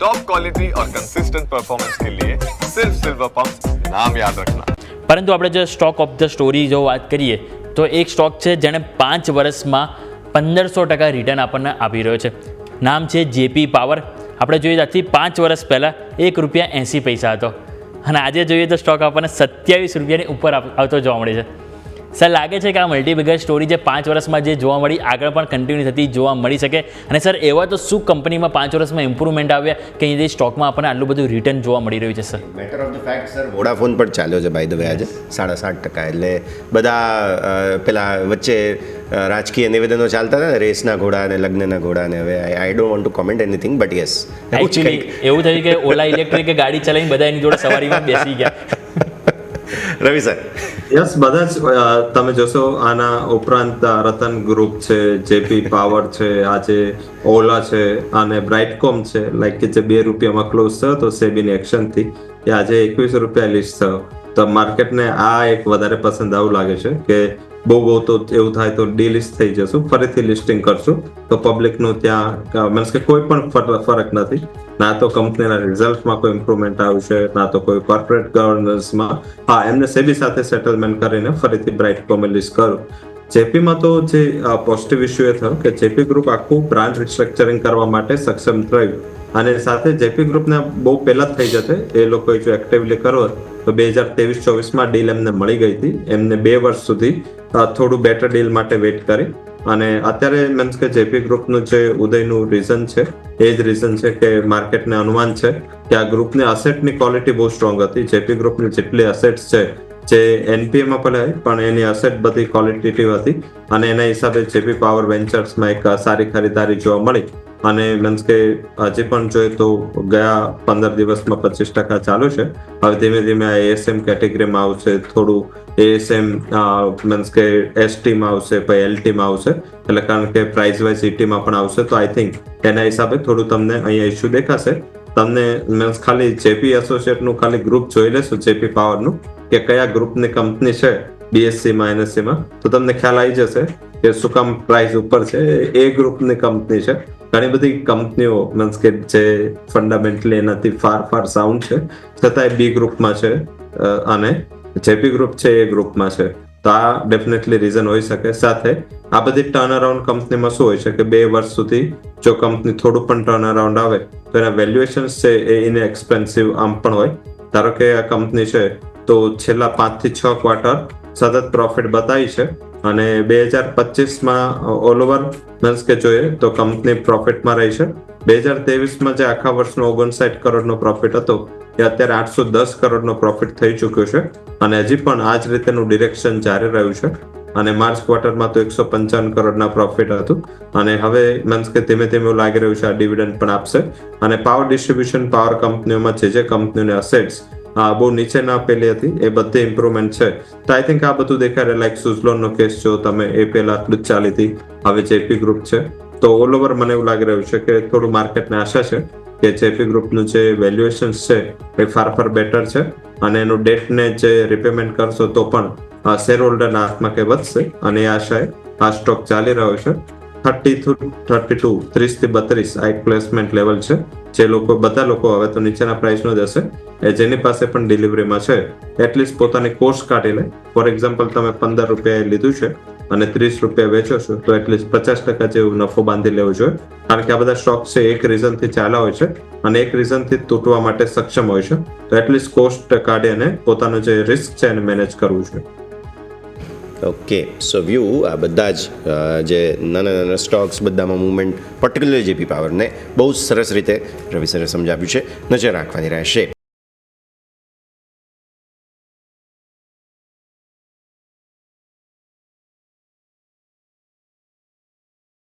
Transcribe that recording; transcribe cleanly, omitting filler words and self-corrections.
Top quality और consistent performance के लिए सिर्फ सिल्वर पंप नाम याद रखना। પરંતુ આપણે જો સ્ટોક ઓફ ધ સ્ટોરી જો વાત કરીએ તો એક સ્ટોક છે જેણે 5 વર્ષમાં 1500% રિટર્ન આપણને આપી રહ્યો છે. નામ છે જેપી પાવર. આપણે જોઈએ આજથી 5 વર્ષ પહેલાં ₹1.80 હતો અને આજે જોઈએ તો સ્ટોક આપણને ₹27 ઉપર આવતો જોવા મળે છે. સર, લાગે છે કે આ મલ્ટીબેગર સ્ટોરી જે 5 વર્ષમાં જે જોવા મળી આગળ પણ કન્ટિન્યુ થતી જોવા મળી શકે? અને સર, એવા તો શું કંપનીમાં 5 વર્ષમાં ઇમ્પ્રુવમેન્ટ આવ્યા કે અહીંથી સ્ટોકમાં આપણને આટલું બધું રિટર્ન જોવા મળી રહ્યું છે? Sir, matter of the fact sir, Vodafone પણ ચાલ્યો છે બાય ધ વે આજે 7.5%. એટલે બધા પેલા વચ્ચે રાજકીય નિવેદનો ચાલતા હતા ને, રેસના ઘોડા અને લગ્નના ઘોડા ને. હવે I don't want to comment anything, but yes, actually એવું થયું કે ઓલા ઇલેક્ટ્રિક ગાડી ચલાવીને બધા એની જોડે સવારીમાં બેસી ગયા. રવિ સર. યસ, બધા જ તમે જોશો. આના ઉપરાંત રતન ગ્રુપ છે, જેપી પાવર છે, આજે ઓલા છે અને બ્રાઇટકોમ છે, લાઈક કે જે ₹2 ક્લોઝ થયો તો સેબીની એક્શનથી એ આજે ₹21 લિસ્ટ થયો. તો માર્કેટને આ એક વધારે પસંદ આવું લાગે છે કે બહુ તો એવું થાય તો ડીલિસ્ટ થઈ જશું, ફરીથી લિસ્ટિંગ કરશું તો પબ્લિકનું ત્યાં મીન્સ કે કોઈ પણ ફરક નથી. ના તો કંપનીના રિઝલ્ટમાં કોઈ ઇમ્પ્રુવમેન્ટ આવશે, ના તો કોઈ કોર્પોરેટ ગવર્નન્સમાં. હા, એમને સેબી સાથે સેટલમેન્ટ કરીને ફરીથી બ્રાઇટકોમે લિસ્ટ કરું. જેપીમાં તો જે પોઝિટિવ ઇસ્યુ એ થયો કે જેપી ગ્રુપ આખું બ્રાન્ડ રિસ્ટ્રક્ચરિંગ કરવા માટે સક્ષમ થયું અને સાથે જેપી ગ્રુપને બહુ પહેલા જ થઈ જશે એ લોકોએ જો એક્ટિવલી કરો તો 2023-24માં ડીલ એમને મળી ગઈ હતી. એમને 2 વર્ષ સુધી થોડું બેટર ડીલ માટે વેઇટ કરી અને અત્યારે મીન્સ કે જેપી ગ્રુપનું જે ઉદયનું રીઝન છે એ જ રીઝન છે કે માર્કેટને અનુમાન છે કે આ ગ્રુપની અસેટની ક્વોલિટી બહુ સ્ટ્રોંગ હતી. જેપી ગ્રુપની જેટલી અસેટ્સ છે જે એનપીએમાં પણ એની અસેટ બધી ક્વોલિટેટિવ હતી અને એના હિસાબે જેપી પાવર વેન્ચર્સમાં એક સારી ખરીદારી જોવા મળી. અને મીન્સ કે હજી પણ જોઈએ તો ગયા 15 દિવસમાં 25% ચાલુ છે. હવે ધીમે ધીમે આ એએસએમ કેટેગરીમાં આવશે, થોડું એએસએમ મીન્સ કે એસટીમાં આવશે, પછી એલટીમાં આવશે, એટલે કારણ કે પ્રાઇસ વાઇઝ ઈટીમાં પણ આવશે. તો આઈ થિંક એના હિસાબે થોડું તમને અહીંયા ઇશ્યુ દેખાશે. તમને મીન્સ ખાલી જેપી એસોસિએટનું ખાલી ગ્રુપ જોઈ લેશો, જેપી પાવરનું કે કયા ગ્રુપની કંપની છે બીએસસીમાં એનએસસીમાં, તો તમને ખ્યાલ આવી જશે કે શું કામ પ્રાઇસ ઉપર છે. એ ગ્રુપની કંપની છે. ઘણી બધી કંપનીઓ મીન્સ કે જે ફંડામેન્ટલી એનાથી ફાર સાઉન્ડ છે છતાંય બી ગ્રુપમાં છે અને જેપી ગ્રુપ છે એ ગ્રુપમાં છે. તો આ ડેફિનેટલી રીઝન હોઈ શકે. સાથે આ બધી ટર્ન અરાઉન્ડ કંપનીમાં શું હોય છે કે 2 વર્ષ સુધી જો કંપની થોડું પણ ટર્ન અરાઉન્ડ આવે તો એના વેલ્યુએશન્સ છે એ ઇનએક્સપેન્સિવ આમ પણ હોય. ધારો કે આ કંપની છે તો છેલ્લા 5 થી 6 ક્વાર્ટર સતત પ્રોફિટ બતાવી છે અને 2025માં ઓલ ઓવર મીન્સ કે જોઈએ તો કંપની પ્રોફિટમાં રહી છે. 2023માં જે આખા વર્ષનો 59 કરોડનો પ્રોફિટ હતો એ અત્યારે 810 કરોડનો પ્રોફિટ થઈ ચૂક્યો છે અને હજી પણ આ જ રીતેનું ડિરેક્શન જારી રહ્યું છે. અને માર્ચ ક્વાર્ટરમાં તો 155 કરોડના પ્રોફિટ હતું અને હવે મીન્સ કે ધીમે ધીમે એવું લાગી રહ્યું છે આ ડિવિડન્ડ પણ આપશે. અને પાવર ડિસ્ટ્રીબ્યુશન પાવર કંપનીઓમાં જે કંપનીઓની અસેટ્સ બહુ નીચે ના આપેલી હતી એ બધી ઇમ્પ્રુવમેન્ટ છે. તો આઈ થિંક આ બધું દેખાય. લાઈક સુઝલોનનો કેસ જો તમે એ પહેલા આટલું જ ચાલી હતી, હવે જેપી ગ્રુપ છે. તો ઓલ ઓવર મને એવું લાગી રહ્યું છે કે થોડું માર્કેટને આશા છે કે જેપી ગ્રુપનું જે વેલ્યુએશન છે એ ફાર બેટર છે અને એનું ડેટને જે રિપેમેન્ટ કરશો તો પણ શેર હોલ્ડરના હાથમાં કે વધશે અને એ આશાએ આ સ્ટોક ચાલી રહ્યો છે. 30 થી 32 આ એક પ્લેસમેન્ટ લેવલ છે. જે બધા લોકો હવે તો નીચેના પ્રાઇસનો જ હશે એ જેની પાસે પણ ડિલિવરીમાં છે એટલીસ્ટ પોતાની કોસ્ટ કાઢી લે. ફોર એક્ઝામ્પલ તમે ₹15 લીધું છે અને ₹30 વેચો છો તો એટલીસ્ટ 50% જેવું નફો બાંધી લેવો જોઈએ. કારણ કે આ બધા સ્ટોક છે એક રીઝનથી ચાલ્યા હોય છે અને એક રીઝનથી તૂટવા માટે સક્ષમ હોય છે. તો એટલીસ્ટ કોસ્ટ કાઢી અને પોતાનું જે રિસ્ક છે એને મેનેજ કરવું છે. ઓકે, સો વ્યૂ આ બધા જ જે નાના સ્ટોક્સ બધામાં મૂવમેન્ટ પર્ટિક્યુલરલી જેપી પાવરને બહુ સરસ રીતે રવિ સરે સમજાવ્યું છે. નજર રાખવાની રહેશે.